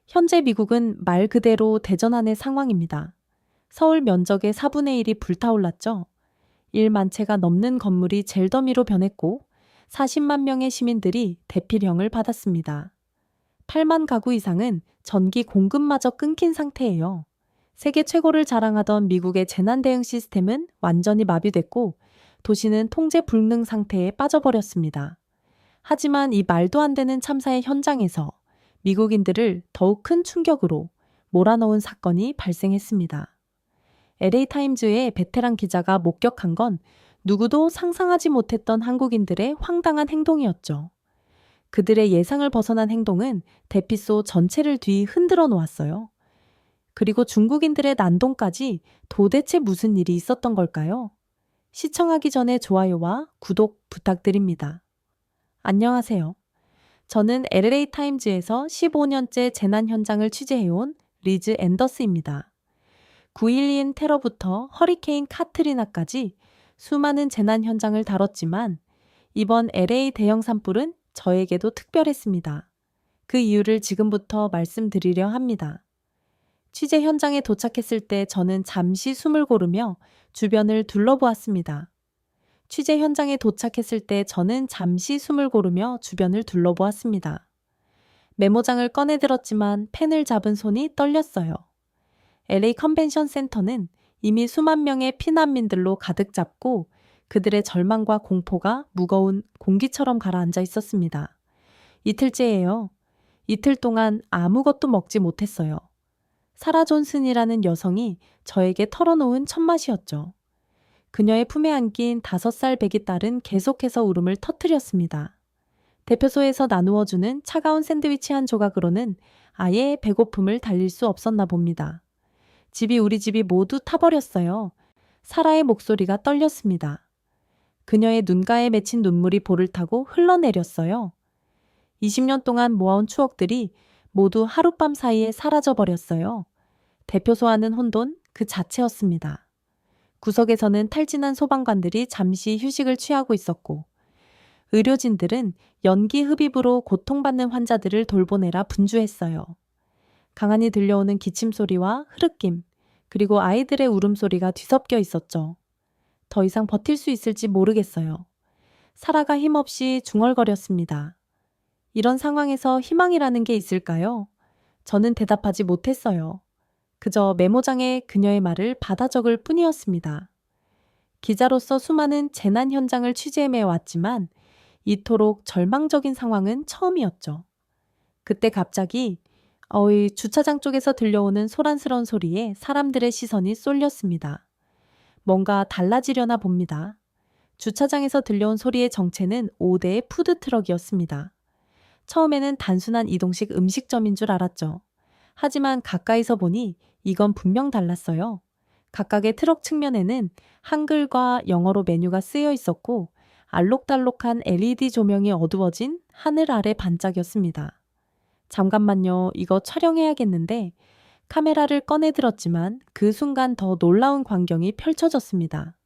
현재 미국은 말 그대로 대전 안의 상황입니다. 서울 면적의 4분의 1이 불타올랐죠. 1만 채가 넘는 건물이 젤더미로 변했고 40만 명의 시민들이 대피령을 받았습니다. 8만 가구 이상은 전기 공급마저 끊긴 상태예요. 세계 최고를 자랑하던 미국의 재난 대응 시스템은 완전히 마비됐고 도시는 통제 불능 상태에 빠져버렸습니다. 하지만 이 말도 안 되는 참사의 현장에서 미국인들을 더욱 큰 충격으로 몰아넣은 사건이 발생했습니다. LA타임즈의 베테랑 기자가 목격한 건 누구도 상상하지 못했던 한국인들의 황당한 행동이었죠. 그들의 예상을 벗어난 행동은 대피소 전체를 흔들어 놓았어요. 그리고 중국인들의 난동까지 도대체 무슨 일이 있었던 걸까요? 시청하기 전에 좋아요와 구독 부탁드립니다. 안녕하세요. 저는 LA타임즈에서 15년째 재난 현장을 취재해온 리즈 앤더스입니다. 9.11 테러부터 허리케인 카트리나까지 수많은 재난 현장을 다뤘지만 이번 LA 대형 산불은 저에게도 특별했습니다. 그 이유를 지금부터 말씀드리려 합니다. 취재 현장에 도착했을 때 저는 잠시 숨을 고르며 주변을 둘러보았습니다. 취재 현장에 도착했을 때 저는 잠시 숨을 고르며 주변을 둘러보았습니다. 메모장을 꺼내들었지만 펜을 잡은 손이 떨렸어요. LA 컨벤션 센터는 이미 수만 명의 피난민들로 가득 잡고 그들의 절망과 공포가 무거운 공기처럼 가라앉아 있었습니다. 이틀째예요. 이틀 동안 아무것도 먹지 못했어요. 사라 존슨이라는 여성이 저에게 털어놓은 첫맛이었죠. 그녀의 품에 안긴 5살 배기 딸은 계속해서 울음을 터뜨렸습니다. 대표소에서 나누어주는 차가운 샌드위치 한 조각으로는 아예 배고픔을 달릴 수 없었나 봅니다. 우리 집이 모두 타버렸어요. 사라의 목소리가 떨렸습니다. 그녀의 눈가에 맺힌 눈물이 볼을 타고 흘러내렸어요. 20년 동안 모아온 추억들이 모두 하룻밤 사이에 사라져버렸어요. 대표소 안은 혼돈 그 자체였습니다. 구석에서는 탈진한 소방관들이 잠시 휴식을 취하고 있었고 의료진들은 연기 흡입으로 고통받는 환자들을 돌보내라 분주했어요. 강한이 들려오는 기침 소리와 흐르낌, 그리고 아이들의 울음소리가 뒤섞여 있었죠. 더 이상 버틸 수 있을지 모르겠어요. 사라가 힘없이 중얼거렸습니다. 이런 상황에서 희망이라는 게 있을까요? 저는 대답하지 못했어요. 그저 메모장에 그녀의 말을 받아 적을 뿐이었습니다. 기자로서 수많은 재난 현장을 취재해 왔지만 이토록 절망적인 상황은 처음이었죠. 그때 갑자기 주차장 쪽에서 들려오는 소란스러운 소리에 사람들의 시선이 쏠렸습니다. 뭔가 달라지려나 봅니다. 주차장에서 들려온 소리의 정체는 5대의 푸드트럭이었습니다. 처음에는 단순한 이동식 음식점인 줄 알았죠. 하지만 가까이서 보니 이건 분명 달랐어요. 각각의 트럭 측면에는 한글과 영어로 메뉴가 쓰여 있었고 알록달록한 LED 조명이 어두워진 하늘 아래 반짝였습니다. 잠깐만요. 이거 촬영해야겠는데 카메라를 꺼내들었지만 그 순간 더 놀라운 광경이 펼쳐졌습니다.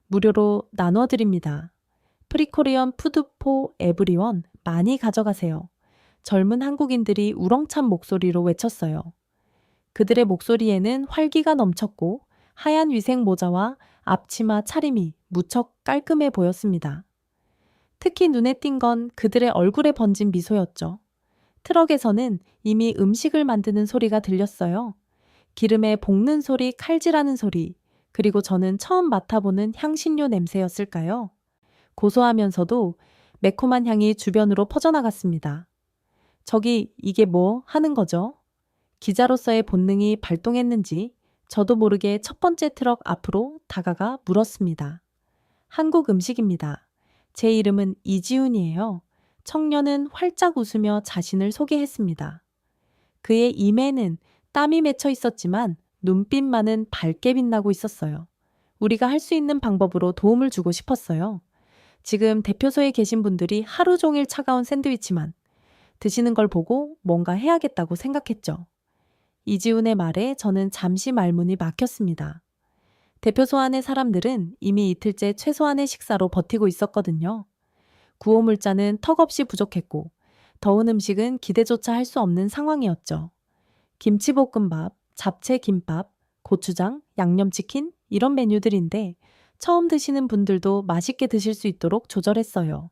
무료로 나눠드립니다. 프리코리언 푸드 포 에브리원 많이 가져가세요. 젊은 한국인들이 우렁찬 목소리로 외쳤어요. 그들의 목소리에는 활기가 넘쳤고 하얀 위생 모자와 앞치마 차림이 무척 깔끔해 보였습니다. 특히 눈에 띈 건 그들의 얼굴에 번진 미소였죠. 트럭에서는 이미 음식을 만드는 소리가 들렸어요. 기름에 볶는 소리, 칼질하는 소리, 그리고 저는 처음 맡아보는 향신료 냄새였을까요? 고소하면서도 매콤한 향이 주변으로 퍼져나갔습니다. 저기 이게 뭐 하는 거죠? 기자로서의 본능이 발동했는지 저도 모르게 첫 번째 트럭 앞으로 다가가 물었습니다. 한국 음식입니다. 제 이름은 이지훈이에요. 청년은 활짝 웃으며 자신을 소개했습니다. 그의 임에는 땀이 맺혀 있었지만 눈빛만은 밝게 빛나고 있었어요. 우리가 할 수 있는 방법으로 도움을 주고 싶었어요. 지금 대표소에 계신 분들이 하루 종일 차가운 샌드위치만 드시는 걸 보고 뭔가 해야겠다고 생각했죠. 이지훈의 말에 저는 잠시 말문이 막혔습니다. 대표소 안의 사람들은 이미 이틀째 최소한의 식사로 버티고 있었거든요. 구호물자는 턱없이 부족했고 더운 음식은 기대조차 할 수 없는 상황이었죠. 김치볶음밥, 잡채김밥, 고추장, 양념치킨 이런 메뉴들인데 처음 드시는 분들도 맛있게 드실 수 있도록 조절했어요.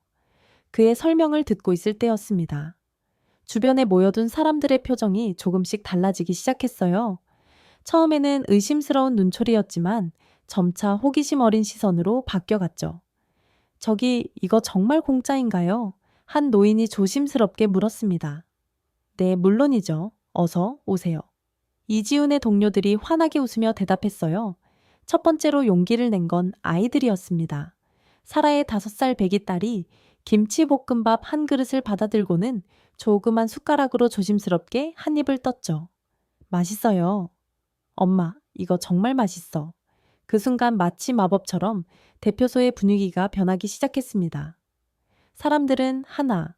그의 설명을 듣고 있을 때였습니다. 주변에 모여둔 사람들의 표정이 조금씩 달라지기 시작했어요. 처음에는 의심스러운 눈초리였지만 점차 호기심 어린 시선으로 바뀌어갔죠. 저기, 이거 정말 공짜인가요? 한 노인이 조심스럽게 물었습니다. 네, 물론이죠. 어서 오세요. 이지훈의 동료들이 환하게 웃으며 대답했어요. 첫 번째로 용기를 낸 건 아이들이었습니다. 사라의 5살 배기 딸이 김치볶음밥 한 그릇을 받아들고는 조그만 숟가락으로 조심스럽게 한 입을 떴죠. 맛있어요. 엄마, 이거 정말 맛있어. 그 순간 마치 마법처럼 대표소의 분위기가 변하기 시작했습니다. 사람들은 하나,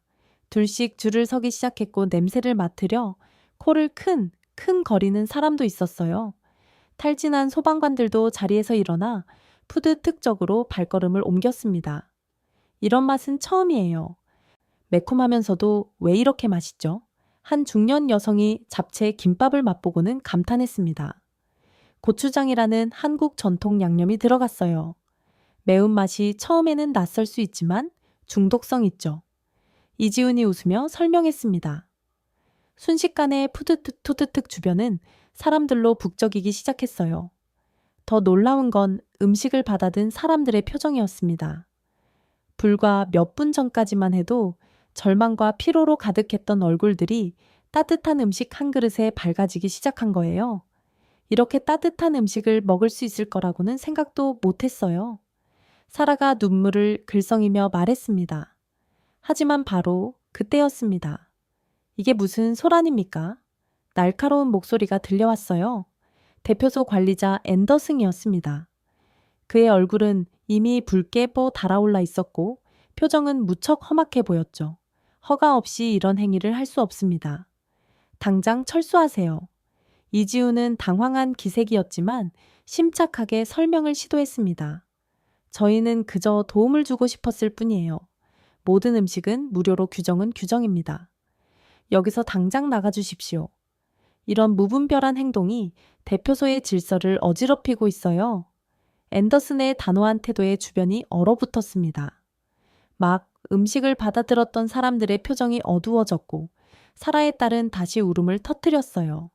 둘씩 줄을 서기 시작했고 냄새를 맡으려 코를 큰 거리는 사람도 있었어요. 탈진한 소방관들도 자리에서 일어나 푸드특적으로 발걸음을 옮겼습니다. 이런 맛은 처음이에요. 매콤하면서도 왜 이렇게 맛있죠? 한 중년 여성이 잡채 김밥을 맛보고는 감탄했습니다. 고추장이라는 한국 전통 양념이 들어갔어요. 매운맛이 처음에는 낯설 수 있지만 중독성 있죠. 이지훈이 웃으며 설명했습니다. 순식간에 푸드특 주변은 사람들로 북적이기 시작했어요. 더 놀라운 건 음식을 받아든 사람들의 표정이었습니다. 불과 몇 분 전까지만 해도 절망과 피로로 가득했던 얼굴들이 따뜻한 음식 한 그릇에 밝아지기 시작한 거예요. 이렇게 따뜻한 음식을 먹을 수 있을 거라고는 생각도 못했어요. 사라가 눈물을 글썽이며 말했습니다. 하지만 바로 그때였습니다. 이게 무슨 소란입니까? 날카로운 목소리가 들려왔어요. 대표소 관리자 앤더슨이었습니다. 그의 얼굴은 이미 붉게 달아올라 있었고 표정은 무척 험악해 보였죠. 허가 없이 이런 행위를 할 수 없습니다. 당장 철수하세요. 이지훈은 당황한 기색이었지만 심착하게 설명을 시도했습니다. 저희는 그저 도움을 주고 싶었을 뿐이에요. 모든 음식은 무료로 규정은 규정입니다. 여기서 당장 나가주십시오. 이런 무분별한 행동이 대표소의 질서를 어지럽히고 있어요. 앤더슨의 단호한 태도에 주변이 얼어붙었습니다. 막 음식을 받아들었던 사람들의 표정이 어두워졌고 사라의 딸은 다시 울음을 터뜨렸어요.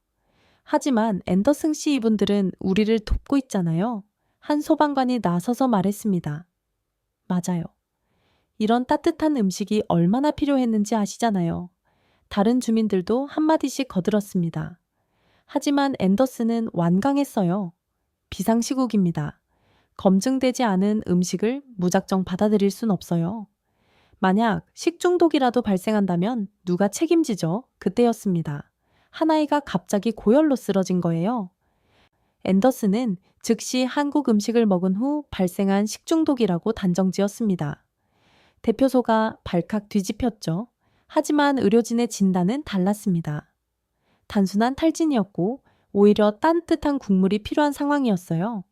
하지만 앤더슨 씨 이분들은 우리를 돕고 있잖아요. 한 소방관이 나서서 말했습니다. 맞아요. 이런 따뜻한 음식이 얼마나 필요했는지 아시잖아요. 다른 주민들도 한마디씩 거들었습니다. 하지만 앤더슨은 완강했어요. 비상시국입니다. 검증되지 않은 음식을 무작정 받아들일 순 없어요. 만약 식중독이라도 발생한다면 누가 책임지죠? 그때였습니다. 한 아이가 갑자기 고열로 쓰러진 거예요. 앤더슨은 즉시 한국 음식을 먹은 후 발생한 식중독이라고 단정지었습니다. 대표소가 발칵 뒤집혔죠. 하지만 의료진의 진단은 달랐습니다. 단순한 탈진이었고 오히려 따뜻한 국물이 필요한 상황이었어요.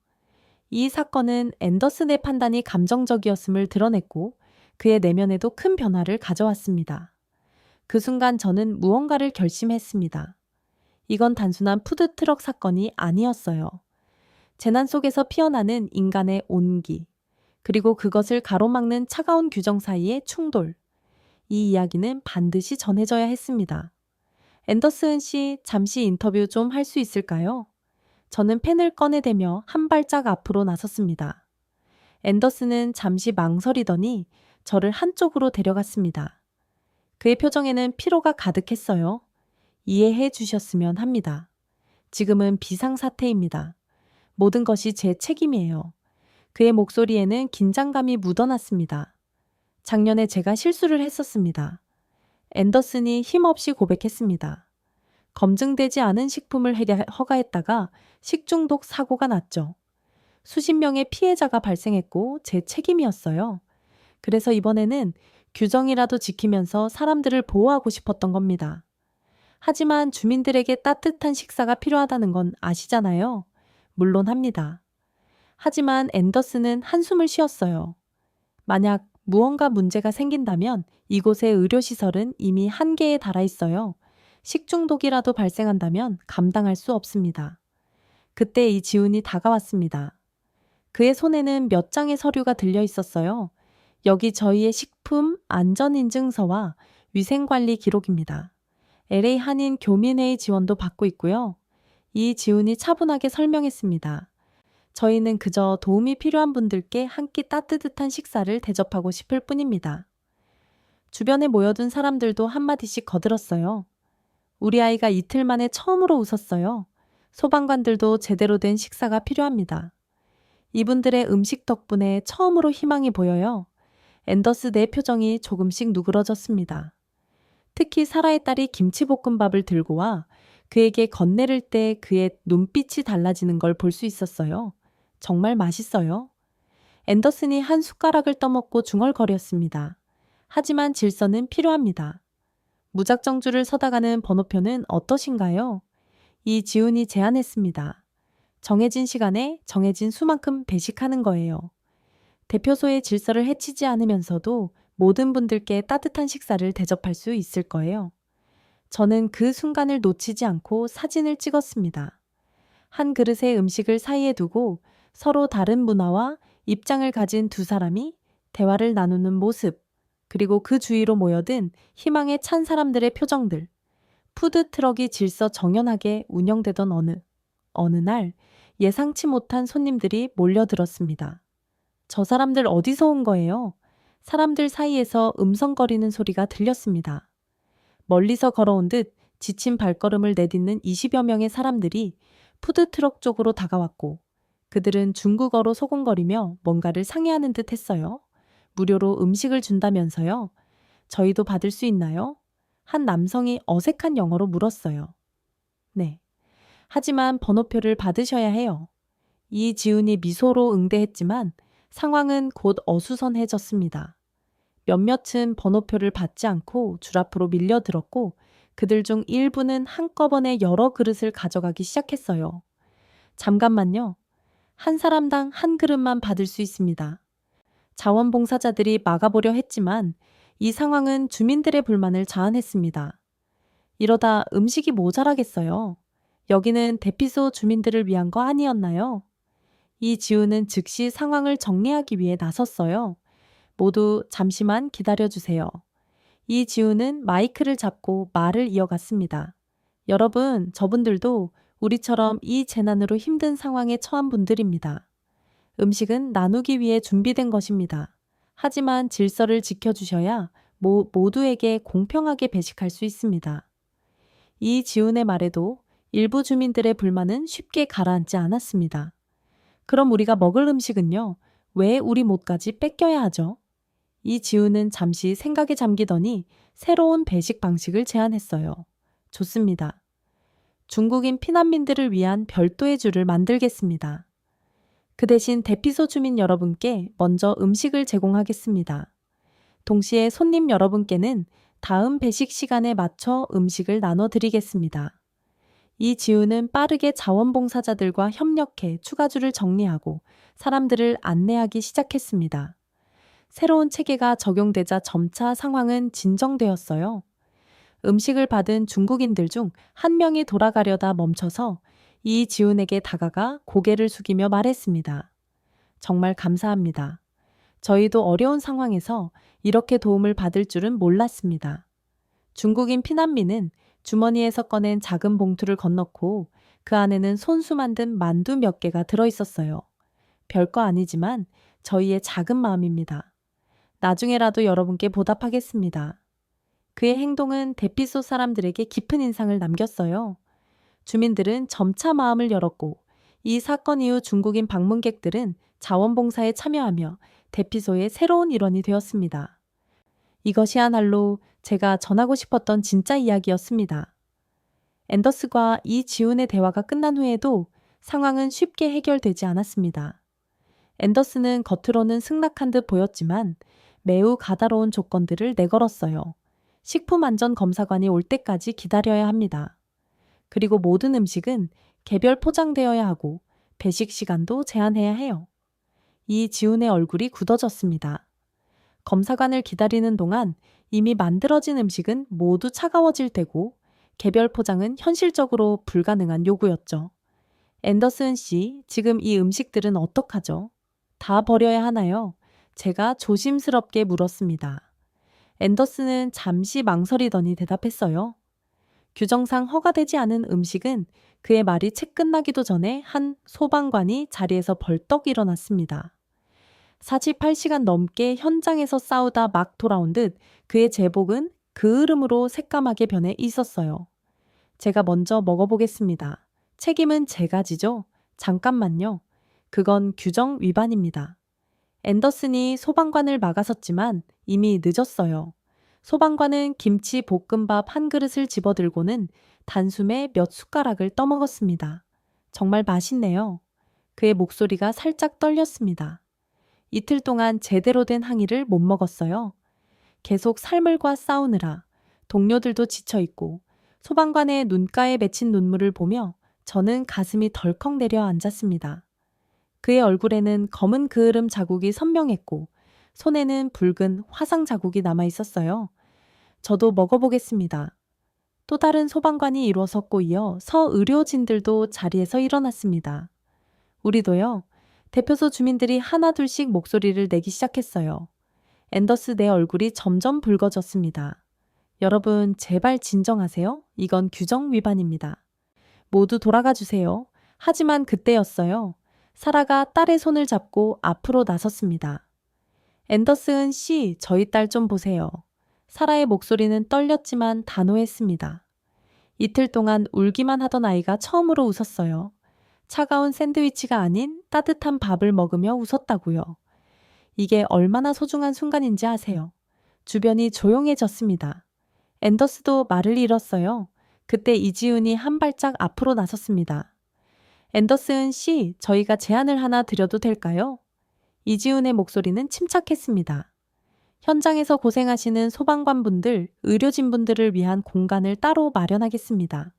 이 사건은 앤더슨의 판단이 감정적이었음을 드러냈고 그의 내면에도 큰 변화를 가져왔습니다. 그 순간 저는 무언가를 결심했습니다. 이건 단순한 푸드트럭 사건이 아니었어요. 재난 속에서 피어나는 인간의 온기, 그리고 그것을 가로막는 차가운 규정 사이의 충돌. 이 이야기는 반드시 전해져야 했습니다. 앤더슨 씨, 잠시 인터뷰 좀 할 수 있을까요? 저는 펜을 꺼내대며 한 발짝 앞으로 나섰습니다. 앤더슨은 잠시 망설이더니 저를 한쪽으로 데려갔습니다. 그의 표정에는 피로가 가득했어요. 이해해 주셨으면 합니다. 지금은 비상사태입니다. 모든 것이 제 책임이에요. 그의 목소리에는 긴장감이 묻어났습니다. 작년에 제가 실수를 했었습니다. 앤더슨이 힘없이 고백했습니다. 검증되지 않은 식품을 허가했다가 식중독 사고가 났죠. 수십 명의 피해자가 발생했고 제 책임이었어요. 그래서 이번에는 규정이라도 지키면서 사람들을 보호하고 싶었던 겁니다. 하지만 주민들에게 따뜻한 식사가 필요하다는 건 아시잖아요. 물론 합니다. 하지만 앤더슨은 한숨을 쉬었어요. 만약 무언가 문제가 생긴다면 이곳의 의료시설은 이미 한계에 달하 있어요. 식중독이라도 발생한다면 감당할 수 없습니다. 그때 이지훈이 다가왔습니다. 그의 손에는 몇 장의 서류가 들려 있었어요. 여기 저희의 식품 안전인증서와 위생관리 기록입니다. LA 한인 교민회의 지원도 받고 있고요. 이지훈이 차분하게 설명했습니다. 저희는 그저 도움이 필요한 분들께 한 끼 따뜻한 식사를 대접하고 싶을 뿐입니다. 주변에 모여든 사람들도 한마디씩 거들었어요. 우리 아이가 이틀 만에 처음으로 웃었어요. 소방관들도 제대로 된 식사가 필요합니다. 이분들의 음식 덕분에 처음으로 희망이 보여요. 앤더스 내 표정이 조금씩 누그러졌습니다. 특히 사라의 딸이 김치볶음밥을 들고 와 그에게 건네를 때 그의 눈빛이 달라지는 걸 볼 수 있었어요. 정말 맛있어요. 앤더슨이 한 숟가락을 떠먹고 중얼거렸습니다. 하지만 질서는 필요합니다. 무작정줄을 서다가는 번호표는 어떠신가요? 이지훈이 제안했습니다. 정해진 시간에 정해진 수만큼 배식하는 거예요. 대표소의 질서를 해치지 않으면서도 모든 분들께 따뜻한 식사를 대접할 수 있을 거예요. 저는 그 순간을 놓치지 않고 사진을 찍었습니다. 한 그릇의 음식을 사이에 두고 서로 다른 문화와 입장을 가진 두 사람이 대화를 나누는 모습, 그리고 그 주위로 모여든 희망에 찬 사람들의 표정들. 푸드트럭이 질서 정연하게 운영되던 어느 날 예상치 못한 손님들이 몰려들었습니다. 저 사람들 어디서 온 거예요? 사람들 사이에서 음성거리는 소리가 들렸습니다. 멀리서 걸어온 듯 지친 발걸음을 내딛는 20여 명의 사람들이 푸드트럭 쪽으로 다가왔고 그들은 중국어로 소곤거리며 뭔가를 상의하는 듯 했어요. 무료로 음식을 준다면서요? 저희도 받을 수 있나요? 한 남성이 어색한 영어로 물었어요. 네. 하지만 번호표를 받으셔야 해요. 이지훈이 미소로 응대했지만 상황은 곧 어수선해졌습니다. 몇몇은 번호표를 받지 않고 줄 앞으로 밀려들었고 그들 중 일부는 한꺼번에 여러 그릇을 가져가기 시작했어요. 잠깐만요. 한 사람당 한 그릇만 받을 수 있습니다. 자원봉사자들이 막아보려 했지만 이 상황은 주민들의 불만을 자아냈습니다. 이러다 음식이 모자라겠어요. 여기는 대피소 주민들을 위한 거 아니었나요? 이지훈은 즉시 상황을 정리하기 위해 나섰어요. 모두 잠시만 기다려주세요. 이지훈은 마이크를 잡고 말을 이어갔습니다. 여러분, 저분들도 우리처럼 이 재난으로 힘든 상황에 처한 분들입니다. 음식은 나누기 위해 준비된 것입니다. 하지만 질서를 지켜주셔야 모두에게 공평하게 배식할 수 있습니다. 이지훈의 말에도 일부 주민들의 불만은 쉽게 가라앉지 않았습니다. 그럼 우리가 먹을 음식은요? 왜 우리 몫까지 뺏겨야 하죠? 이지훈은 잠시 생각에 잠기더니 새로운 배식 방식을 제안했어요. 좋습니다. 중국인 피난민들을 위한 별도의 줄을 만들겠습니다. 그 대신 대피소 주민 여러분께 먼저 음식을 제공하겠습니다. 동시에 손님 여러분께는 다음 배식 시간에 맞춰 음식을 나눠드리겠습니다. 이지훈은 빠르게 자원봉사자들과 협력해 추가줄을 정리하고 사람들을 안내하기 시작했습니다. 새로운 체계가 적용되자 점차 상황은 진정되었어요. 음식을 받은 중국인들 중 한 명이 돌아가려다 멈춰서 이지훈에게 다가가 고개를 숙이며 말했습니다. 정말 감사합니다. 저희도 어려운 상황에서 이렇게 도움을 받을 줄은 몰랐습니다. 중국인 피난민은 주머니에서 꺼낸 작은 봉투를 건넣고 그 안에는 손수 만든 만두 몇 개가 들어있었어요. 별거 아니지만 저희의 작은 마음입니다. 나중에라도 여러분께 보답하겠습니다. 그의 행동은 대피소 사람들에게 깊은 인상을 남겼어요. 주민들은 점차 마음을 열었고 이 사건 이후 중국인 방문객들은 자원봉사에 참여하며 대피소의 새로운 일원이 되었습니다. 이것이야말로 제가 전하고 싶었던 진짜 이야기였습니다. 앤더스과 이지훈의 대화가 끝난 후에도 상황은 쉽게 해결되지 않았습니다. 앤더스는 겉으로는 승낙한 듯 보였지만 매우 가다로운 조건들을 내걸었어요. 식품안전검사관이 올 때까지 기다려야 합니다. 그리고 모든 음식은 개별 포장되어야 하고 배식 시간도 제한해야 해요. 이지훈의 얼굴이 굳어졌습니다. 검사관을 기다리는 동안 이미 만들어진 음식은 모두 차가워질 테고 개별 포장은 현실적으로 불가능한 요구였죠. 앤더슨 씨, 지금 이 음식들은 어떡하죠? 다 버려야 하나요? 제가 조심스럽게 물었습니다. 앤더슨은 잠시 망설이더니 대답했어요. 규정상 허가되지 않은 음식은 그의 말이 채 끝나기도 전에 한 소방관이 자리에서 벌떡 일어났습니다. 48시간 넘게 현장에서 싸우다 막 돌아온 듯 그의 제복은 그을음으로 새까맣게 변해 있었어요. 제가 먼저 먹어보겠습니다. 책임은 제가 지죠? 잠깐만요. 그건 규정 위반입니다. 앤더슨이 소방관을 막아섰지만 이미 늦었어요. 소방관은 김치 볶음밥 한 그릇을 집어들고는 단숨에 몇 숟가락을 떠먹었습니다. 정말 맛있네요. 그의 목소리가 살짝 떨렸습니다. 이틀 동안 제대로 된 항의를 못 먹었어요. 계속 삶을과 싸우느라 동료들도 지쳐있고 소방관의 눈가에 맺힌 눈물을 보며 저는 가슴이 덜컥 내려앉았습니다. 그의 얼굴에는 검은 그을음 자국이 선명했고 손에는 붉은 화상 자국이 남아 있었어요. 저도 먹어보겠습니다. 또 다른 소방관이 일어섰고 이어 서의료진들도 자리에서 일어났습니다. 우리도요. 대표소 주민들이 하나둘씩 목소리를 내기 시작했어요. 앤더스 내 얼굴이 점점 붉어졌습니다. 여러분, 제발 진정하세요. 이건 규정 위반입니다. 모두 돌아가 주세요. 하지만 그때였어요. 사라가 딸의 손을 잡고 앞으로 나섰습니다. 앤더슨 씨, 저희 딸 좀 보세요. 사라의 목소리는 떨렸지만 단호했습니다. 이틀 동안 울기만 하던 아이가 처음으로 웃었어요. 차가운 샌드위치가 아닌 따뜻한 밥을 먹으며 웃었다고요. 이게 얼마나 소중한 순간인지 아세요? 주변이 조용해졌습니다. 앤더스도 말을 잃었어요. 그때 이지훈이 한 발짝 앞으로 나섰습니다. 앤더슨 씨, 저희가 제안을 하나 드려도 될까요? 이지훈의 목소리는 침착했습니다. 현장에서 고생하시는 소방관분들, 의료진분들을 위한 공간을 따로 마련하겠습니다.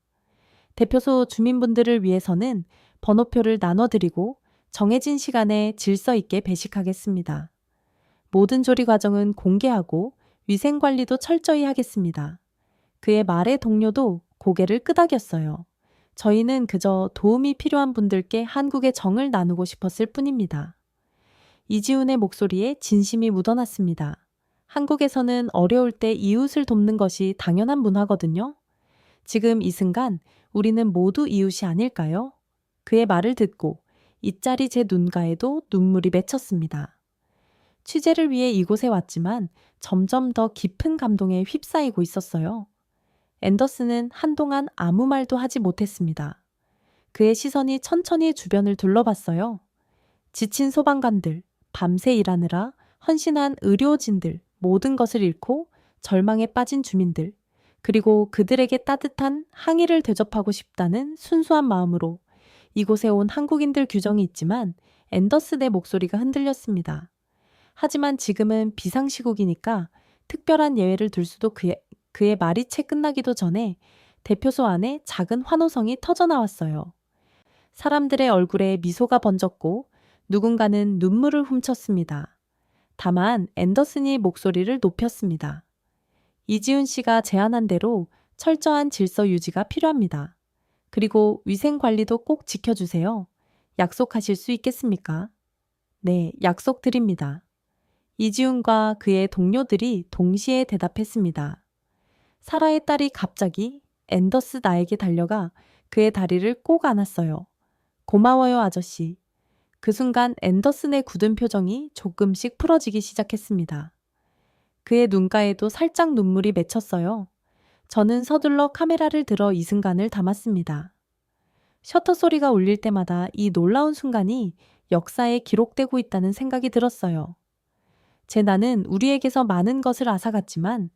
대표소 주민분들을 위해서는 번호표를 나눠드리고 정해진 시간에 질서 있게 배식하겠습니다. 모든 조리 과정은 공개하고 위생관리도 철저히 하겠습니다. 그의 말에 동료도 고개를 끄덕였어요. 저희는 그저 도움이 필요한 분들께 한국의 정을 나누고 싶었을 뿐입니다. 이지훈의 목소리에 진심이 묻어났습니다. 한국에서는 어려울 때 이웃을 돕는 것이 당연한 문화거든요. 지금 이 순간 우리는 모두 이웃이 아닐까요? 그의 말을 듣고 이짜리 제 눈가에도 눈물이 맺혔습니다. 취재를 위해 이곳에 왔지만 점점 더 깊은 감동에 휩싸이고 있었어요. 앤더슨은 한동안 아무 말도 하지 못했습니다. 그의 시선이 천천히 주변을 둘러봤어요. 지친 소방관들, 밤새 일하느라 헌신한 의료진들, 모든 것을 잃고 절망에 빠진 주민들, 그리고 그들에게 따뜻한 항의를 대접하고 싶다는 순수한 마음으로 이곳에 온 한국인들 규정이 있지만 앤더슨의 목소리가 흔들렸습니다. 하지만 지금은 비상시국이니까 특별한 예외를 둘 수도 그의 말이 채 끝나기도 전에 대표소 안에 작은 환호성이 터져나왔어요. 사람들의 얼굴에 미소가 번졌고 누군가는 눈물을 훔쳤습니다. 다만 앤더슨이 목소리를 높였습니다. 이지훈 씨가 제안한 대로 철저한 질서 유지가 필요합니다. 그리고 위생 관리도 꼭 지켜주세요. 약속하실 수 있겠습니까? 네, 약속드립니다. 이지훈과 그의 동료들이 동시에 대답했습니다. 사라의 딸이 갑자기 앤더스 나에게 달려가 그의 다리를 꼭 안았어요. 고마워요, 아저씨. 그 순간 앤더슨의 굳은 표정이 조금씩 풀어지기 시작했습니다. 그의 눈가에도 살짝 눈물이 맺혔어요. 저는 서둘러 카메라를 들어 이 순간을 담았습니다. 셔터 소리가 울릴 때마다 이 놀라운 순간이 역사에 기록되고 있다는 생각이 들었어요. 제나는 우리에게서 많은 것을 앗아갔지만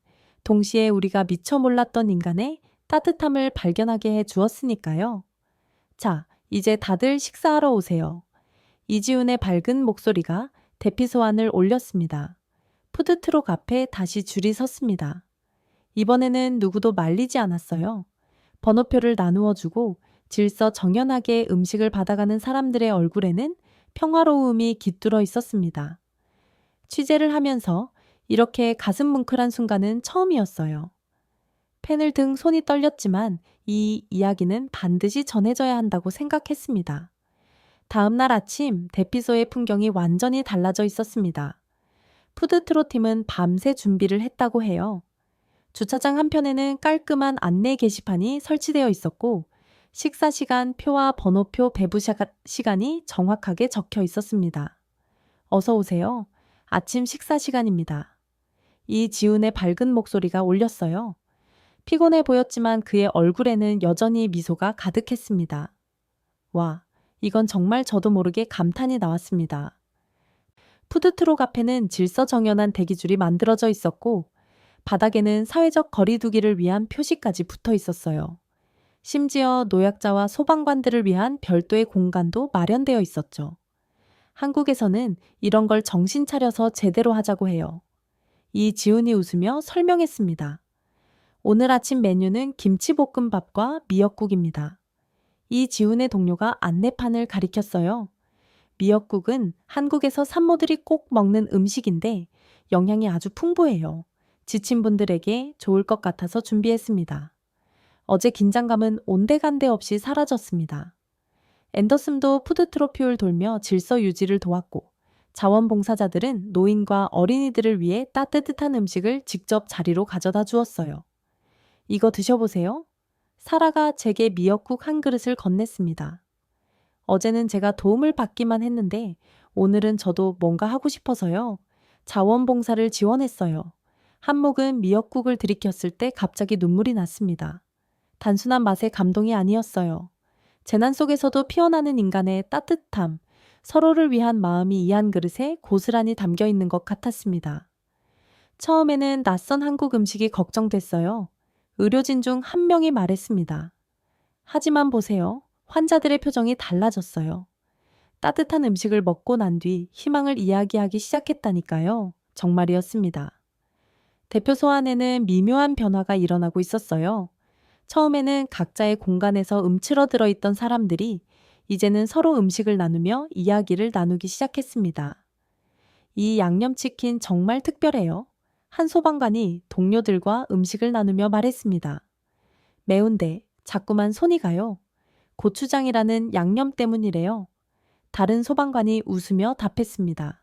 동시에 우리가 미처 몰랐던 인간의 따뜻함을 발견하게 해 주었으니까요. 자, 이제 다들 식사하러 오세요. 이지훈의 밝은 목소리가 대피소 안을 올렸습니다. 푸드트럭 앞에 다시 줄이 섰습니다. 이번에는 누구도 말리지 않았어요. 번호표를 나누어 주고 질서 정연하게 음식을 받아가는 사람들의 얼굴에는 평화로움이 깃들어 있었습니다. 취재를 하면서 이렇게 가슴 뭉클한 순간은 처음이었어요. 펜을 등 손이 떨렸지만 이 이야기는 반드시 전해져야 한다고 생각했습니다. 다음 날 아침 대피소의 풍경이 완전히 달라져 있었습니다. 푸드트로 팀은 밤새 준비를 했다고 해요. 주차장 한편에는 깔끔한 안내 게시판이 설치되어 있었고 식사 시간 표와 번호표 배부 시간이 정확하게 적혀 있었습니다. 어서 오세요. 아침 식사 시간입니다. 이지훈의 밝은 목소리가 울렸어요. 피곤해 보였지만 그의 얼굴에는 여전히 미소가 가득했습니다. 와, 이건 정말 저도 모르게 감탄이 나왔습니다. 푸드트럭 앞에는 질서정연한 대기줄이 만들어져 있었고 바닥에는 사회적 거리두기를 위한 표시까지 붙어 있었어요. 심지어 노약자와 소방관들을 위한 별도의 공간도 마련되어 있었죠. 한국에서는 이런 걸 정신 차려서 제대로 하자고 해요. 이지훈이 웃으며 설명했습니다. 오늘 아침 메뉴는 김치볶음밥과 미역국입니다. 이지훈의 동료가 안내판을 가리켰어요. 미역국은 한국에서 산모들이 꼭 먹는 음식인데 영양이 아주 풍부해요. 지친 분들에게 좋을 것 같아서 준비했습니다. 어제 긴장감은 온데간데 없이 사라졌습니다. 앤더슨도 푸드트로피를 돌며 질서 유지를 도왔고 자원봉사자들은 노인과 어린이들을 위해 따뜻한 음식을 직접 자리로 가져다 주었어요. 이거 드셔보세요. 사라가 제게 미역국 한 그릇을 건넸습니다. 어제는 제가 도움을 받기만 했는데 오늘은 저도 뭔가 하고 싶어서요. 자원봉사를 지원했어요. 한 모금 미역국을 들이켰을 때 갑자기 눈물이 났습니다. 단순한 맛의 감동이 아니었어요. 재난 속에서도 피어나는 인간의 따뜻함, 서로를 위한 마음이 이 한 그릇에 고스란히 담겨 있는 것 같았습니다. 처음에는 낯선 한국 음식이 걱정됐어요. 의료진 중 한 명이 말했습니다. 하지만 보세요. 환자들의 표정이 달라졌어요. 따뜻한 음식을 먹고 난 뒤 희망을 이야기하기 시작했다니까요. 정말이었습니다. 대표소 안에는 미묘한 변화가 일어나고 있었어요. 처음에는 각자의 공간에서 움츠러들어 있던 사람들이 이제는 서로 음식을 나누며 이야기를 나누기 시작했습니다. 이 양념치킨 정말 특별해요. 한 소방관이 동료들과 음식을 나누며 말했습니다. 매운데 자꾸만 손이 가요. 고추장이라는 양념 때문이래요. 다른 소방관이 웃으며 답했습니다.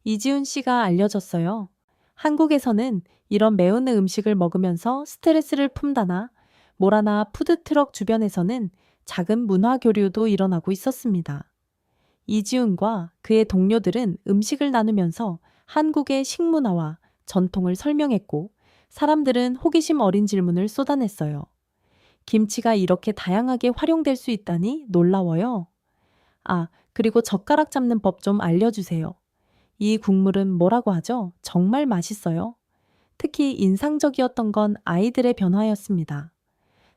이지훈 씨가 알려줬어요. 한국에서는 이런 매운 음식을 먹으면서 스트레스를 푼다나 모라나 푸드트럭 주변에서는 작은 문화 교류도 일어나고 있었습니다. 이지훈과 그의 동료들은 음식을 나누면서 한국의 식문화와 전통을 설명했고 사람들은 호기심 어린 질문을 쏟아냈어요. 김치가 이렇게 다양하게 활용될 수 있다니 놀라워요. 아, 그리고 젓가락 잡는 법 좀 알려주세요. 이 국물은 뭐라고 하죠? 정말 맛있어요. 특히 인상적이었던 건 아이들의 변화였습니다.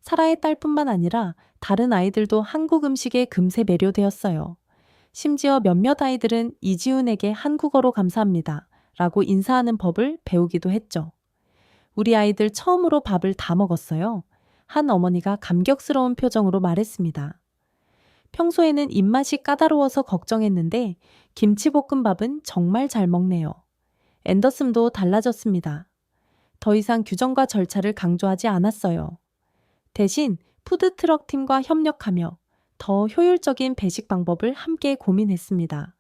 사라의 딸뿐만 아니라 다른 아이들도 한국 음식에 금세 매료되었어요. 심지어 몇몇 아이들은 이지훈에게 한국어로 감사합니다. 라고 인사하는 법을 배우기도 했죠. 우리 아이들 처음으로 밥을 다 먹었어요. 한 어머니가 감격스러운 표정으로 말했습니다. 평소에는 입맛이 까다로워서 걱정했는데 김치볶음밥은 정말 잘 먹네요. 앤더슨도 달라졌습니다. 더 이상 규정과 절차를 강조하지 않았어요. 대신 푸드트럭 팀과 협력하며 더 효율적인 배식 방법을 함께 고민했습니다.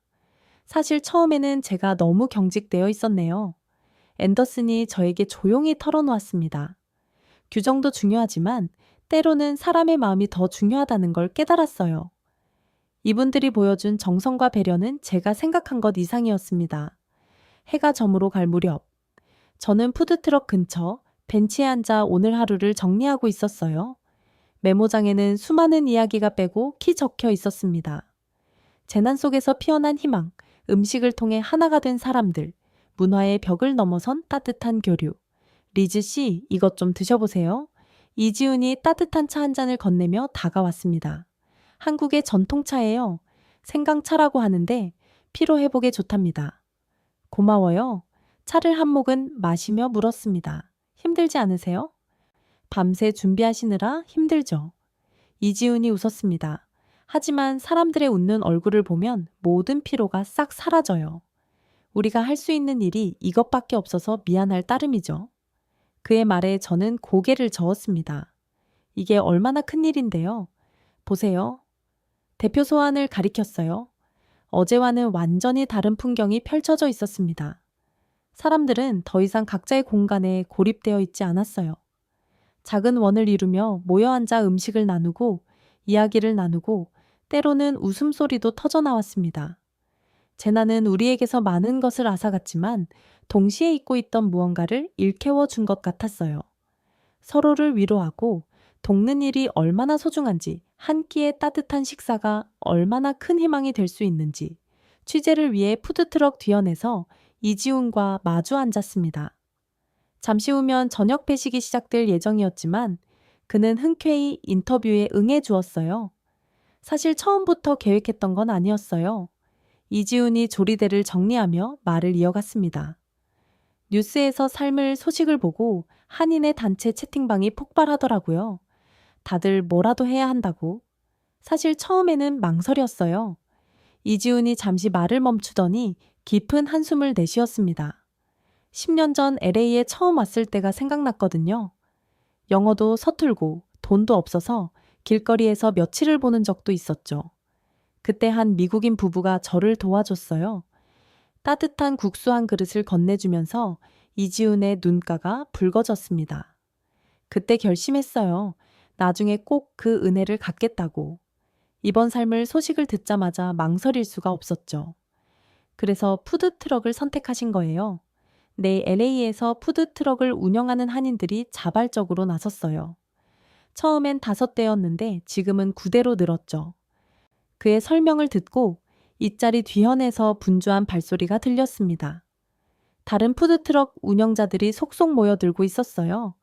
사실 처음에는 제가 너무 경직되어 있었네요. 앤더슨이 저에게 조용히 털어놓았습니다. 규정도 중요하지만 때로는 사람의 마음이 더 중요하다는 걸 깨달았어요. 이분들이 보여준 정성과 배려는 제가 생각한 것 이상이었습니다. 해가 저물어 갈 무렵, 저는 푸드트럭 근처 벤치에 앉아 오늘 하루를 정리하고 있었어요. 메모장에는 수많은 이야기가 빼고 키 적혀 있었습니다. 재난 속에서 피어난 희망, 음식을 통해 하나가 된 사람들, 문화의 벽을 넘어선 따뜻한 교류. 리즈 씨, 이것 좀 드셔보세요. 이지훈이 따뜻한 차 한 잔을 건네며 다가왔습니다. 한국의 전통차예요. 생강차라고 하는데 피로 회복에 좋답니다. 고마워요. 차를 한 모금 마시며 물었습니다. 힘들지 않으세요? 밤새 준비하시느라 힘들죠. 이지훈이 웃었습니다. 하지만 사람들의 웃는 얼굴을 보면 모든 피로가 싹 사라져요. 우리가 할 수 있는 일이 이것밖에 없어서 미안할 따름이죠. 그의 말에 저는 고개를 저었습니다. 이게 얼마나 큰일인데요. 보세요. 대표 소환을 가리켰어요. 어제와는 완전히 다른 풍경이 펼쳐져 있었습니다. 사람들은 더 이상 각자의 공간에 고립되어 있지 않았어요. 작은 원을 이루며 모여 앉아 음식을 나누고 이야기를 나누고 때로는 웃음소리도 터져 나왔습니다. 재난은 우리에게서 많은 것을 앗아갔지만 동시에 잊고 있던 무언가를 일깨워 준 것 같았어요. 서로를 위로하고 돕는 일이 얼마나 소중한지, 한 끼의 따뜻한 식사가 얼마나 큰 희망이 될 수 있는지 취재를 위해 푸드트럭 뒤편에서 이지훈과 마주 앉았습니다. 잠시 후면 저녁 배식이 시작될 예정이었지만 그는 흔쾌히 인터뷰에 응해 주었어요. 사실 처음부터 계획했던 건 아니었어요. 이지훈이 조리대를 정리하며 말을 이어갔습니다. 뉴스에서 삶을 소식을 보고 한인의 단체 채팅방이 폭발하더라고요. 다들 뭐라도 해야 한다고. 사실 처음에는 망설였어요. 이지훈이 잠시 말을 멈추더니 깊은 한숨을 내쉬었습니다. 10년 전 LA에 처음 왔을 때가 생각났거든요. 영어도 서툴고 돈도 없어서 길거리에서 며칠을 보는 적도 있었죠. 그때 한 미국인 부부가 저를 도와줬어요. 따뜻한 국수 한 그릇을 건네주면서 이지훈의 눈가가 붉어졌습니다. 그때 결심했어요. 나중에 꼭 그 은혜를 갚겠다고. 이번 삶을 소식을 듣자마자 망설일 수가 없었죠. 그래서 푸드트럭을 선택하신 거예요. 내 LA에서 푸드트럭을 운영하는 한인들이 자발적으로 나섰어요. 처음엔 5대였는데 지금은 9대로 늘었죠. 그의 설명을 듣고 잇자리 뒤편에서 분주한 발소리가 들렸습니다. 다른 푸드트럭 운영자들이 속속 모여들고 있었어요.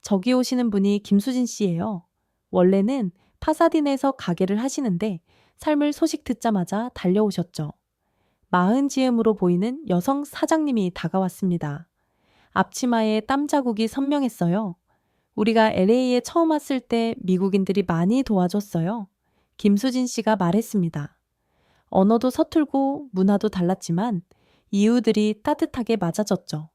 저기 오시는 분이 김수진 씨예요. 원래는 파사디나에서 가게를 하시는데 삶을 소식 듣자마자 달려오셨죠. 마흔 즈음으로 보이는 여성 사장님이 다가왔습니다. 앞치마에 땀 자국이 선명했어요. 우리가 LA에 처음 왔을 때 미국인들이 많이 도와줬어요. 김수진 씨가 말했습니다. 언어도 서툴고 문화도 달랐지만 이유들이 따뜻하게 맞아졌죠.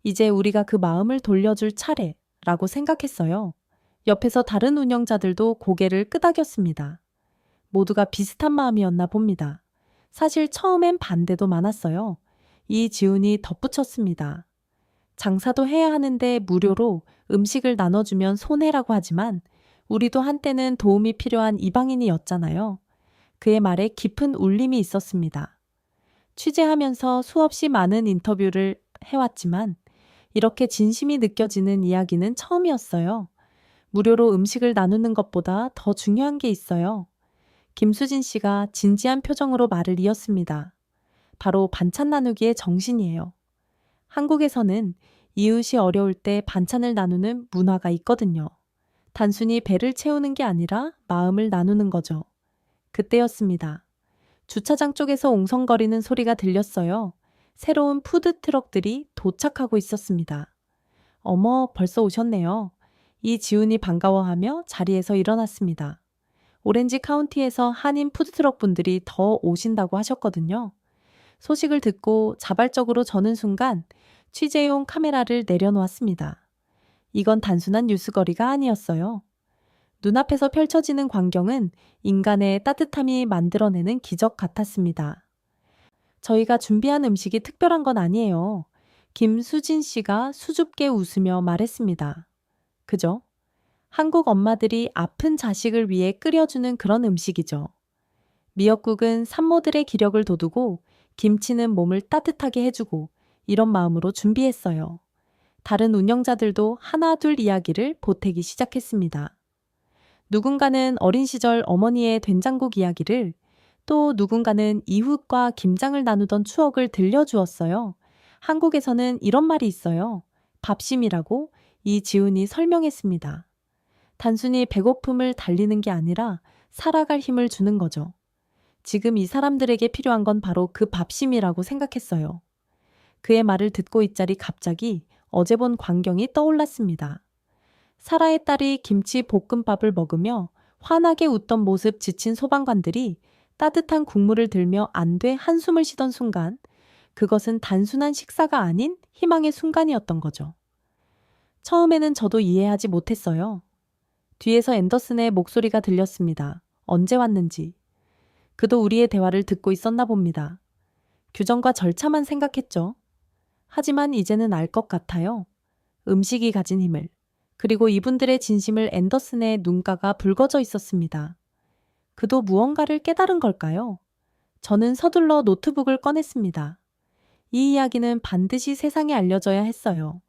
이제 우리가 그 마음을 돌려줄 차례라고 생각했어요. 옆에서 다른 운영자들도 고개를 끄덕였습니다. 모두가 비슷한 마음이었나 봅니다. 사실 처음엔 반대도 많았어요. 이지훈이 덧붙였습니다. 장사도 해야 하는데 무료로 음식을 나눠주면 손해라고 하지만 우리도 한때는 도움이 필요한 이방인이었잖아요. 그의 말에 깊은 울림이 있었습니다. 취재하면서 수없이 많은 인터뷰를 해왔지만 이렇게 진심이 느껴지는 이야기는 처음이었어요. 무료로 음식을 나누는 것보다 더 중요한 게 있어요. 김수진 씨가 진지한 표정으로 말을 이었습니다. 바로 반찬 나누기의 정신이에요. 한국에서는 이웃이 어려울 때 반찬을 나누는 문화가 있거든요. 단순히 배를 채우는 게 아니라 마음을 나누는 거죠. 그때였습니다. 주차장 쪽에서 옹성거리는 소리가 들렸어요. 새로운 푸드트럭들이 도착하고 있었습니다. 어머, 벌써 오셨네요. 이지훈이 반가워하며 자리에서 일어났습니다. 오렌지 카운티에서 한인 푸드트럭 분들이 더 오신다고 하셨거든요. 소식을 듣고 자발적으로 저는 순간 취재용 카메라를 내려놓았습니다. 이건 단순한 뉴스거리가 아니었어요. 눈앞에서 펼쳐지는 광경은 인간의 따뜻함이 만들어내는 기적 같았습니다. 저희가 준비한 음식이 특별한 건 아니에요. 김수진 씨가 수줍게 웃으며 말했습니다. 그죠? 한국 엄마들이 아픈 자식을 위해 끓여주는 그런 음식이죠. 미역국은 산모들의 기력을 돋우고 김치는 몸을 따뜻하게 해주고 이런 마음으로 준비했어요. 다른 운영자들도 하나 둘 이야기를 보태기 시작했습니다. 누군가는 어린 시절 어머니의 된장국 이야기를, 또 누군가는 이웃과 김장을 나누던 추억을 들려주었어요. 한국에서는 이런 말이 있어요. 밥심이라고 이지훈이 설명했습니다. 단순히 배고픔을 달리는 게 아니라 살아갈 힘을 주는 거죠. 지금 이 사람들에게 필요한 건 바로 그 밥심이라고 생각했어요. 그의 말을 듣고 있자리 갑자기 어제 본 광경이 떠올랐습니다. 사라의 딸이 김치 볶음밥을 먹으며 환하게 웃던 모습 지친 소방관들이 따뜻한 국물을 들며 안돼 한숨을 쉬던 순간, 그것은 단순한 식사가 아닌 희망의 순간이었던 거죠. 처음에는 저도 이해하지 못했어요. 뒤에서 앤더슨의 목소리가 들렸습니다. 언제 왔는지. 그도 우리의 대화를 듣고 있었나 봅니다. 규정과 절차만 생각했죠. 하지만 이제는 알 것 같아요. 음식이 가진 힘을. 그리고 이분들의 진심을 앤더슨의 눈가가 붉어져 있었습니다. 그도 무언가를 깨달은 걸까요? 저는 서둘러 노트북을 꺼냈습니다. 이 이야기는 반드시 세상에 알려져야 했어요.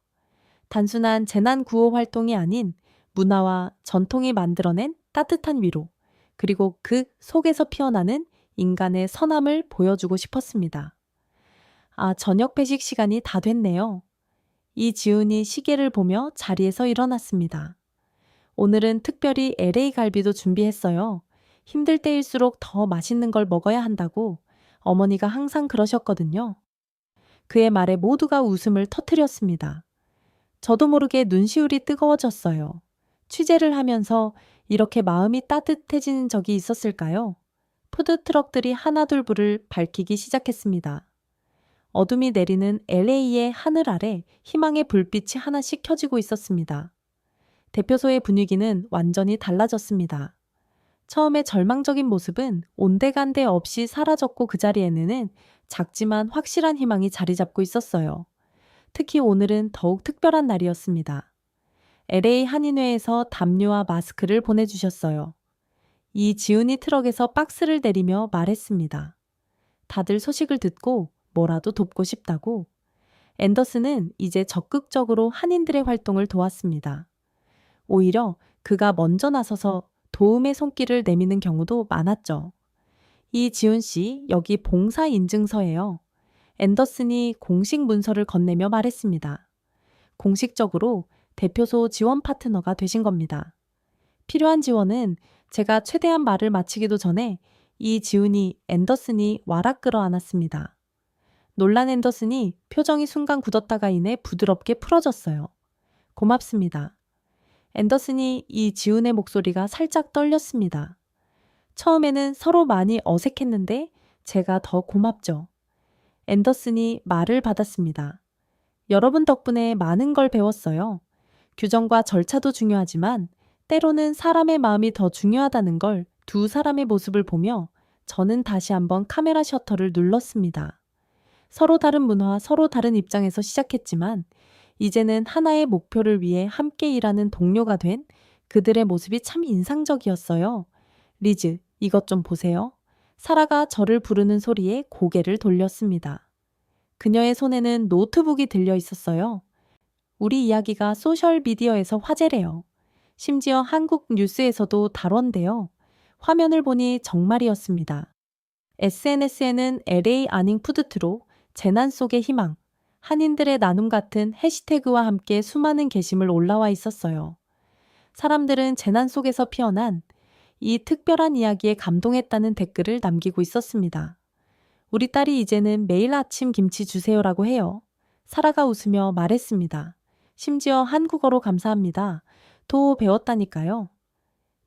단순한 재난 구호 활동이 아닌 문화와 전통이 만들어낸 따뜻한 위로, 그리고 그 속에서 피어나는 인간의 선함을 보여주고 싶었습니다. 아, 저녁 배식 시간이 다 됐네요. 이지훈이 시계를 보며 자리에서 일어났습니다. 오늘은 특별히 LA 갈비도 준비했어요. 힘들 때일수록 더 맛있는 걸 먹어야 한다고 어머니가 항상 그러셨거든요. 그의 말에 모두가 웃음을 터뜨렸습니다. 저도 모르게 눈시울이 뜨거워졌어요. 취재를 하면서 이렇게 마음이 따뜻해지는 적이 있었을까요? 푸드트럭들이 하나둘 불을 밝히기 시작했습니다. 어둠이 내리는 LA의 하늘 아래 희망의 불빛이 하나씩 켜지고 있었습니다. 대표소의 분위기는 완전히 달라졌습니다. 처음에 절망적인 모습은 온데간데 없이 사라졌고 그 자리에는 작지만 확실한 희망이 자리 잡고 있었어요. 특히 오늘은 더욱 특별한 날이었습니다. LA 한인회에서 담요와 마스크를 보내주셨어요. 이지훈이 트럭에서 박스를 내리며 말했습니다. 다들 소식을 듣고 뭐라도 돕고 싶다고. 앤더슨은 이제 적극적으로 한인들의 활동을 도왔습니다. 오히려 그가 먼저 나서서 도움의 손길을 내미는 경우도 많았죠. 이지훈 씨, 여기 봉사 인증서예요. 앤더슨이 공식 문서를 건네며 말했습니다. 공식적으로 대표소 지원 파트너가 되신 겁니다. 필요한 지원은 제가 최대한 말을 마치기도 전에 이지훈이 앤더슨이 와락 끌어안았습니다. 놀란 앤더슨이 표정이 순간 굳었다가 이내 부드럽게 풀어졌어요. 고맙습니다. 앤더슨이 이지훈의 목소리가 살짝 떨렸습니다. 처음에는 서로 많이 어색했는데 제가 더 고맙죠. 앤더슨이 말을 받았습니다. 여러분 덕분에 많은 걸 배웠어요. 규정과 절차도 중요하지만 때로는 사람의 마음이 더 중요하다는 걸 두 사람의 모습을 보며 저는 다시 한번 카메라 셔터를 눌렀습니다. 서로 다른 문화, 서로 다른 입장에서 시작했지만 이제는 하나의 목표를 위해 함께 일하는 동료가 된 그들의 모습이 참 인상적이었어요. 리즈, 이것 좀 보세요. 사라가 저를 부르는 소리에 고개를 돌렸습니다. 그녀의 손에는 노트북이 들려 있었어요. 우리 이야기가 소셜미디어에서 화제래요. 심지어 한국 뉴스에서도 다뤘대요. 화면을 보니 정말이었습니다. SNS에는 LA 아닝 푸드트로 재난 속의 희망, 한인들의 나눔 같은 해시태그와 함께 수많은 게시물 올라와 있었어요. 사람들은 재난 속에서 피어난 이 특별한 이야기에 감동했다는 댓글을 남기고 있었습니다. 우리 딸이 이제는 매일 아침 김치 주세요라고 해요. 사라가 웃으며 말했습니다. 심지어 한국어로 감사합니다. 도 배웠다니까요.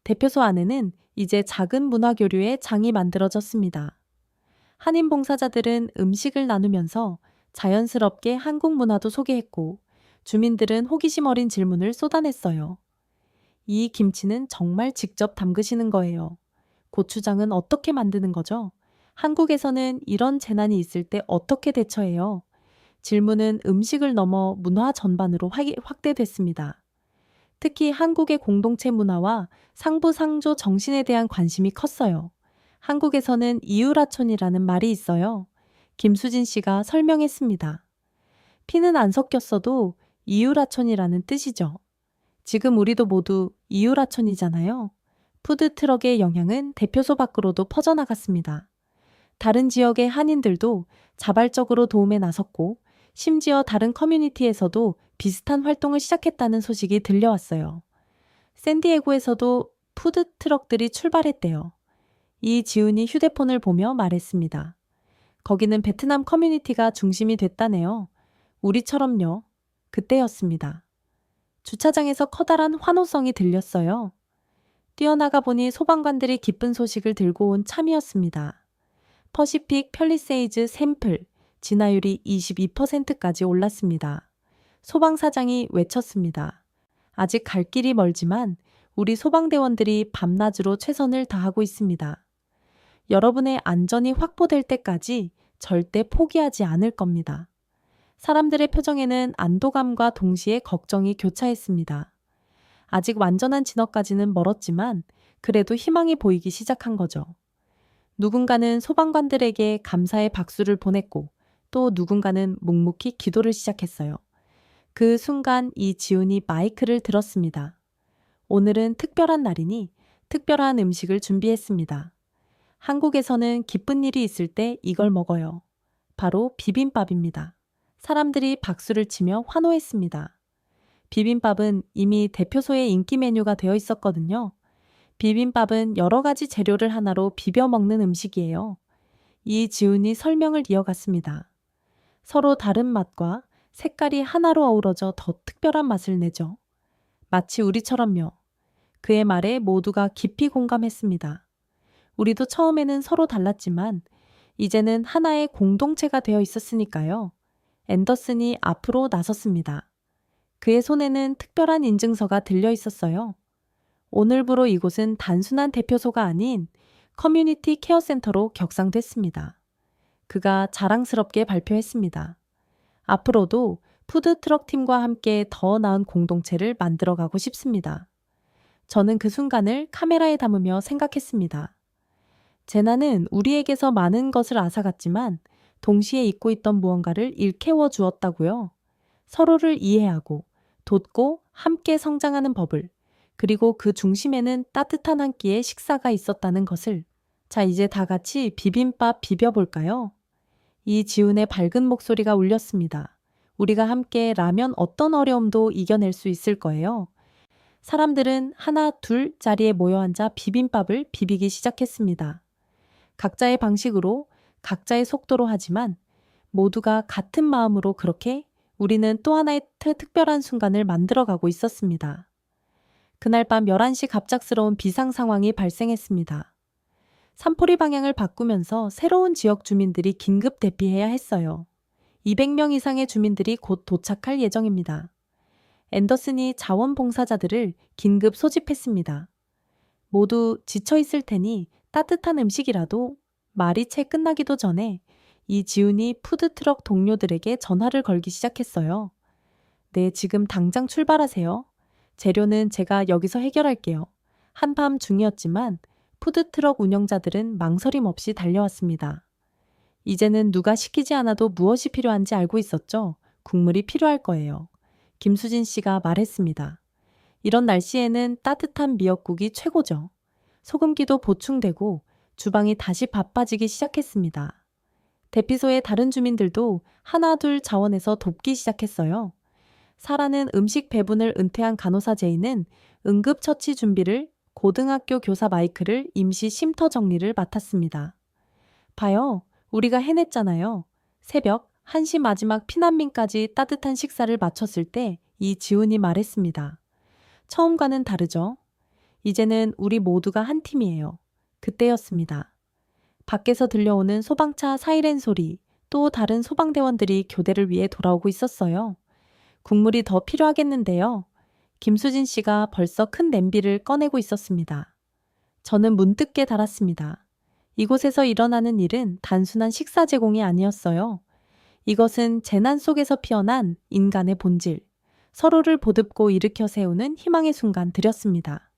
대표소 안에는 이제 작은 문화교류의 장이 만들어졌습니다. 한인 봉사자들은 음식을 나누면서 자연스럽게 한국 문화도 소개했고 주민들은 호기심 어린 질문을 쏟아냈어요. 이 김치는 정말 직접 담그시는 거예요. 고추장은 어떻게 만드는 거죠? 한국에서는 이런 재난이 있을 때 어떻게 대처해요? 질문은 음식을 넘어 문화 전반으로 확대됐습니다. 특히 한국의 공동체 문화와 상부상조 정신에 대한 관심이 컸어요. 한국에서는 이유라촌이라는 말이 있어요. 김수진 씨가 설명했습니다. 피는 안 섞였어도 이유라촌이라는 뜻이죠. 지금 우리도 모두 이유라촌이잖아요. 푸드트럭의 영향은 대표소 밖으로도 퍼져나갔습니다. 다른 지역의 한인들도 자발적으로 도움에 나섰고 심지어 다른 커뮤니티에서도 비슷한 활동을 시작했다는 소식이 들려왔어요. 샌디에고에서도 푸드트럭들이 출발했대요. 이지훈이 휴대폰을 보며 말했습니다. 거기는 베트남 커뮤니티가 중심이 됐다네요. 우리처럼요. 그때였습니다. 주차장에서 커다란 환호성이 들렸어요. 뛰어나가 보니 소방관들이 기쁜 소식을 들고 온 참이었습니다. 퍼시픽 펠리세이즈 샘플 진화율이 22%까지 올랐습니다. 소방사장이 외쳤습니다. 아직 갈 길이 멀지만 우리 소방대원들이 밤낮으로 최선을 다하고 있습니다. 여러분의 안전이 확보될 때까지 절대 포기하지 않을 겁니다. 사람들의 표정에는 안도감과 동시에 걱정이 교차했습니다. 아직 완전한 진화까지는 멀었지만 그래도 희망이 보이기 시작한 거죠. 누군가는 소방관들에게 감사의 박수를 보냈고 또 누군가는 묵묵히 기도를 시작했어요. 그 순간 이지훈이 마이크를 들었습니다. 오늘은 특별한 날이니 특별한 음식을 준비했습니다. 한국에서는 기쁜 일이 있을 때 이걸 먹어요. 바로 비빔밥입니다. 사람들이 박수를 치며 환호했습니다. 비빔밥은 이미 대표소의 인기 메뉴가 되어 있었거든요. 비빔밥은 여러 가지 재료를 하나로 비벼 먹는 음식이에요. 이지훈이 설명을 이어갔습니다. 서로 다른 맛과 색깔이 하나로 어우러져 더 특별한 맛을 내죠. 마치 우리처럼요. 그의 말에 모두가 깊이 공감했습니다. 우리도 처음에는 서로 달랐지만 이제는 하나의 공동체가 되어 있었으니까요. 앤더슨이 앞으로 나섰습니다. 그의 손에는 특별한 인증서가 들려 있었어요. 오늘부로 이곳은 단순한 대표소가 아닌 커뮤니티 케어 센터로 격상됐습니다. 그가 자랑스럽게 발표했습니다. 앞으로도 푸드트럭 팀과 함께 더 나은 공동체를 만들어가고 싶습니다. 저는 그 순간을 카메라에 담으며 생각했습니다. 제나는 우리에게서 많은 것을 앗아갔지만 동시에 잊고 있던 무언가를 일깨워 주었다고요. 서로를 이해하고 돕고 함께 성장하는 법을, 그리고 그 중심에는 따뜻한 한 끼의 식사가 있었다는 것을. 자, 이제 다 같이 비빔밥 비벼볼까요? 이지훈의 밝은 목소리가 울렸습니다. 우리가 함께 라면 어떤 어려움도 이겨낼 수 있을 거예요. 사람들은 하나, 둘 자리에 모여 앉아 비빔밥을 비비기 시작했습니다. 각자의 방식으로, 각자의 속도로 하지만 모두가 같은 마음으로 그렇게 우리는 또 하나의 특별한 순간을 만들어가고 있었습니다. 그날 밤 11시 갑작스러운 비상 상황이 발생했습니다. 산포리 방향을 바꾸면서 새로운 지역 주민들이 긴급 대피해야 했어요. 200명 이상의 주민들이 곧 도착할 예정입니다. 앤더슨이 자원봉사자들을 긴급 소집했습니다. 모두 지쳐 있을 테니 따뜻한 음식이라도. 말이 채 끝나기도 전에 이지훈이 푸드트럭 동료들에게 전화를 걸기 시작했어요. 네, 지금 당장 출발하세요. 재료는 제가 여기서 해결할게요. 한밤 중이었지만 푸드트럭 운영자들은 망설임 없이 달려왔습니다. 이제는 누가 시키지 않아도 무엇이 필요한지 알고 있었죠. 국물이 필요할 거예요. 김수진 씨가 말했습니다. 이런 날씨에는 따뜻한 미역국이 최고죠. 소금기도 보충되고 주방이 다시 바빠지기 시작했습니다. 대피소의 다른 주민들도 하나둘 자원해서 돕기 시작했어요. 사라는 음식 배분을 은퇴한 간호사 제이는 응급처치 준비를, 고등학교 교사 마이클을 임시 쉼터 정리를 맡았습니다. 봐요. 우리가 해냈잖아요. 새벽 1시 마지막 피난민까지 따뜻한 식사를 마쳤을 때 이지훈이 말했습니다. 처음과는 다르죠? 이제는 우리 모두가 한 팀이에요. 그때였습니다. 밖에서 들려오는 소방차 사이렌 소리, 또 다른 소방대원들이 교대를 위해 돌아오고 있었어요. 국물이 더 필요하겠는데요. 김수진 씨가 벌써 큰 냄비를 꺼내고 있었습니다. 저는 문득 깨달았습니다. 이곳에서 일어나는 일은 단순한 식사 제공이 아니었어요. 이것은 재난 속에서 피어난 인간의 본질, 서로를 보듬고 일으켜 세우는 희망의 순간들이었습니다.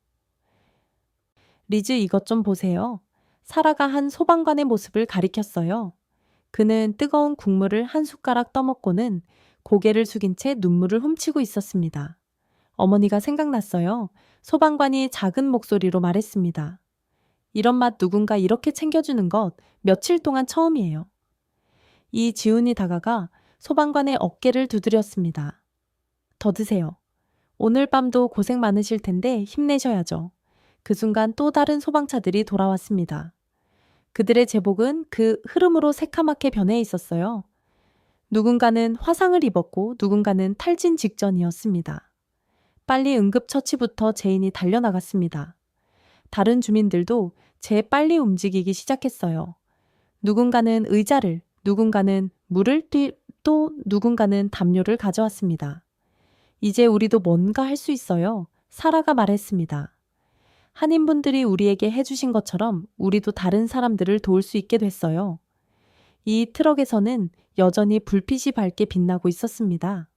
리즈, 이것 좀 보세요. 사라가 한 소방관의 모습을 가리켰어요. 그는 뜨거운 국물을 한 숟가락 떠먹고는 고개를 숙인 채 눈물을 훔치고 있었습니다. 어머니가 생각났어요. 소방관이 작은 목소리로 말했습니다. 이런 맛 누군가 이렇게 챙겨주는 것 며칠 동안 처음이에요. 이지훈이 다가가 소방관의 어깨를 두드렸습니다. 더 드세요. 오늘 밤도 고생 많으실 텐데 힘내셔야죠. 그 순간 또 다른 소방차들이 돌아왔습니다. 그들의 제복은 그 흐름으로 새카맣게 변해 있었어요. 누군가는 화상을 입었고 누군가는 탈진 직전이었습니다. 빨리 응급처치부터 제인이 달려나갔습니다. 다른 주민들도 재빨리 움직이기 시작했어요. 누군가는 의자를, 누군가는 물을 또 누군가는 담요를 가져왔습니다. 이제 우리도 뭔가 할 수 있어요. 사라가 말했습니다. 한인분들이 우리에게 해주신 것처럼 우리도 다른 사람들을 도울 수 있게 됐어요. 이 트럭에서는 여전히 불빛이 밝게 빛나고 있었습니다.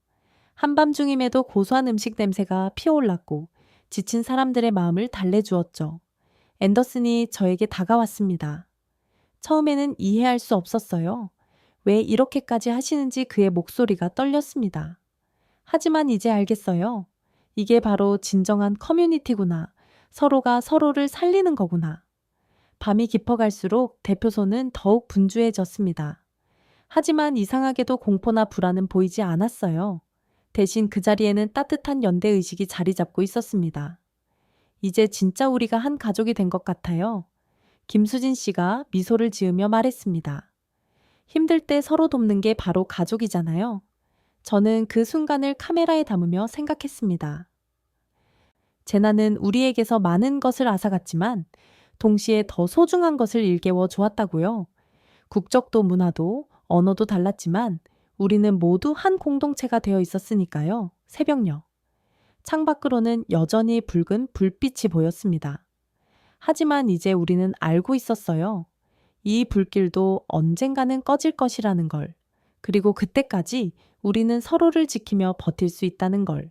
한밤중임에도 고소한 음식 냄새가 피어올랐고 지친 사람들의 마음을 달래주었죠. 앤더슨이 저에게 다가왔습니다. 처음에는 이해할 수 없었어요. 왜 이렇게까지 하시는지 그의 목소리가 떨렸습니다. 하지만 이제 알겠어요. 이게 바로 진정한 커뮤니티구나. 서로가 서로를 살리는 거구나. 밤이 깊어갈수록 대표소는 더욱 분주해졌습니다. 하지만 이상하게도 공포나 불안은 보이지 않았어요. 대신 그 자리에는 따뜻한 연대의식이 자리 잡고 있었습니다. 이제 진짜 우리가 한 가족이 된 것 같아요. 김수진 씨가 미소를 지으며 말했습니다. 힘들 때 서로 돕는 게 바로 가족이잖아요. 저는 그 순간을 카메라에 담으며 생각했습니다. 재난은 우리에게서 많은 것을 앗아갔지만 동시에 더 소중한 것을 일깨워 주었다고요. 국적도 문화도 언어도 달랐지만 우리는 모두 한 공동체가 되어 있었으니까요. 새벽녘. 창밖으로는 여전히 붉은 불빛이 보였습니다. 하지만 이제 우리는 알고 있었어요. 이 불길도 언젠가는 꺼질 것이라는 걸. 그리고 그때까지 우리는 서로를 지키며 버틸 수 있다는 걸.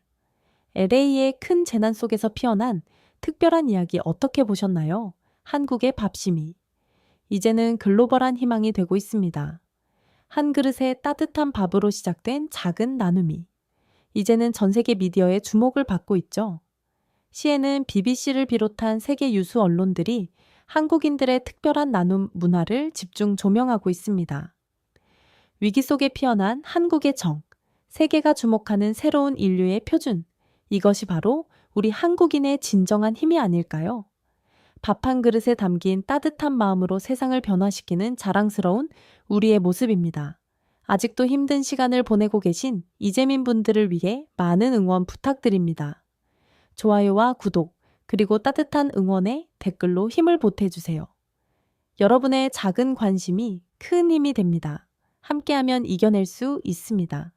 LA의 큰 재난 속에서 피어난 특별한 이야기 어떻게 보셨나요? 한국의 밥심이. 이제는 글로벌한 희망이 되고 있습니다. 한 그릇의 따뜻한 밥으로 시작된 작은 나눔이. 이제는 전 세계 미디어의 주목을 받고 있죠. 시에는 BBC를 비롯한 세계 유수 언론들이 한국인들의 특별한 나눔 문화를 집중 조명하고 있습니다. 위기 속에 피어난 한국의 정, 세계가 주목하는 새로운 인류의 표준. 이것이 바로 우리 한국인의 진정한 힘이 아닐까요? 밥 한 그릇에 담긴 따뜻한 마음으로 세상을 변화시키는 자랑스러운 우리의 모습입니다. 아직도 힘든 시간을 보내고 계신 이재민 분들을 위해 많은 응원 부탁드립니다. 좋아요와 구독, 그리고 따뜻한 응원에 댓글로 힘을 보태주세요. 여러분의 작은 관심이 큰 힘이 됩니다. 함께하면 이겨낼 수 있습니다.